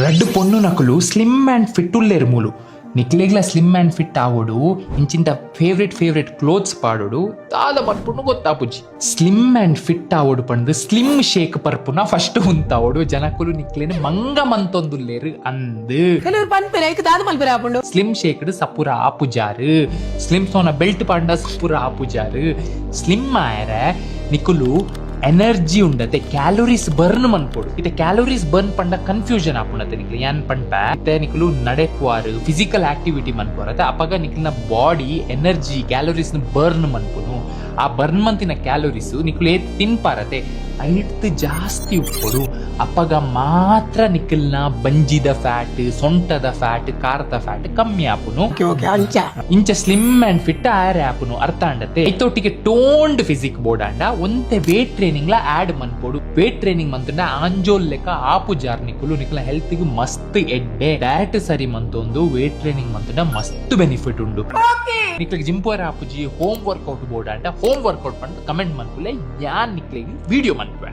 ರಡ್ಡು ಪೊಣ್ಣು ನಕಲು slim and fit ಉಲ್ಲೇರು ಮೂಲು ನಿಕ್ಲೆಗ್ಲ ಸ್ಲಿಮ್ ಆ್ಯಂಡ್ ಫಿಟ್ ಆವೋಡು ಇಂಚಿಂತ ಫೇವ್ರೆಟ್ ಕ್ಲೋತ್ಸ್ ಪಾಡೋಡು ದಾದ ಮನ್ಪುಣ್ಣು ಗೊತ್ತಾಪುಜಿ ಸ್ಲಿಮ್ ಆ್ಯಂಡ್ ಫಿಟ್ ಆವೋಡು ಪಂಡು ಸ್ಲಿಮ್ ಶೇಕ್ ಪರ್ಪುನ ಫಸ್ಟ್ ಉಂತಾವೋಡು ಜನಕುಲು ನಿಕ್ಲೇನು ಮಂಗ ಮಂತೊಂದುಲ್ಲೇರು ಅಂದು ಕೆಲವರು ಪನ್ಪೆರ ಐಕ್ ದಾದ ಮಲ್ಪೆರ ಆಪುಂಡು ಸ್ಲಿಮ್ ಶೇಕ್ಡ್ ಸಪುರ ಆಪುಜಾರು ಸ್ಲಿಮ್ ಸೋನ ಬೆಲ್ಟ್ ಪಾಂಡ ಸಪುರ ಆಪುಜಾರು ಸ್ಲಿಮ್ ಆಯರ ನಿಕುಲು ಎನರ್ಜಿ ಉಂಡತೆ ಕ್ಯಾಲೋರೀಸ್ ಬರ್ನ್ ಮನ್ಪೊಡು ಇತ್ತೆ ಕ್ಯಾಲೋರೀಸ್ ಬರ್ನ್ ಪಂಡ ಕನ್ಫ್ಯೂಷನ್ ಆಪುಂಡತೆ ನಿಕ್ಲು ಯಾನ್ ಪಂಡ ಇತ್ತೆ ನಿಕ್ಲು ನಡೆಕ್ವಾರು ಫಿಸಿಕಲ್ ಆಕ್ಟಿವಿಟಿ ಮನ್ಪೊರತೆ ಅಪಗ ನಿಕ್ಲಿನ ಬಾಡಿ ಎನರ್ಜಿ ಕ್ಯಾಲೋರೀಸ್ ಬರ್ನ್ ಮನ್ಪುನು ಆ ಬರ್ನ್ ಮಂತಿನ ಕ್ಯಾಲೋರೀಸ್ ನಿಕ್ಲು ಏತ್ ತಿನ್ಪಾರತೆ ಐಟ್ ಜಾಸ್ತಿ ಉಪ್ಪೊಡು ಅಪ್ಪಗ ಮಾತ್ರ ನಿಖಿಲ್ನ ಬಂಜಿದ ಫ್ಯಾಟ್ ಸೊಂಟದ ಫ್ಯಾಟ್ ಕಾರದ ಫ್ಯಾಟ್ ಕಮ್ಮಿ ಆಪುನು ಇಂಚ ಸ್ಲಿಮ್ ಅಂಡ್ ಫಿಟ್ ಆಯರ್ ಆಪುನು ಅರ್ಥ ಅಂಡತೆ ಐತೊಟ್ಟಿಗೆ ಟೋನ್ಡ್ ಫಿಸಿಕ್ ಬೋರ್ಡ್ ಅಂಡ ಒಂತೆ ವೇಟ್ ಟ್ರೈನಿಂಗ್ ಲ ಆಡ್ ಮನ್ಪೊಡು ವೇಟ್ ಟ್ರೈನಿಂಗ್ ಮಂತುಂಡ ಆಂಜೋಲ್ ಲೆಕ್ಕ ಆಪುಜಾರ್ ನಿಖಿಲ ಹೆಲ್ತ್ ಗೆ ಮಸ್ತ್ ಎಡ್ಡೆ ಡಯಟ್ ಸರಿ ಮಂತೊಂದು ವೇಟ್ ಟ್ರೈನಿಂಗ್ ಮಂತುಂಡ ಮಸ್ತ್ ಬೆನಿಫಿಟ್ ಉಂಡು ನಿಕ್ಲಿಗೆ ಜಿಮ್ ಪೋರ್ ಆಪುಜಿ ಹೋಮ್ ವರ್ಕೌಟ್ ಬೋರ್ಡ್ ಅಂಡ ಹೋಮ್ ವರ್ಕೌಟ್ ಪಂಡ ಕಮೆಂಟ್ ಮನ್ಪುಲೆ ಯಾನ್ ನಿಕ್ಲಿಗೆ ವಿಡಿಯೋ ಮನ್ಪೆ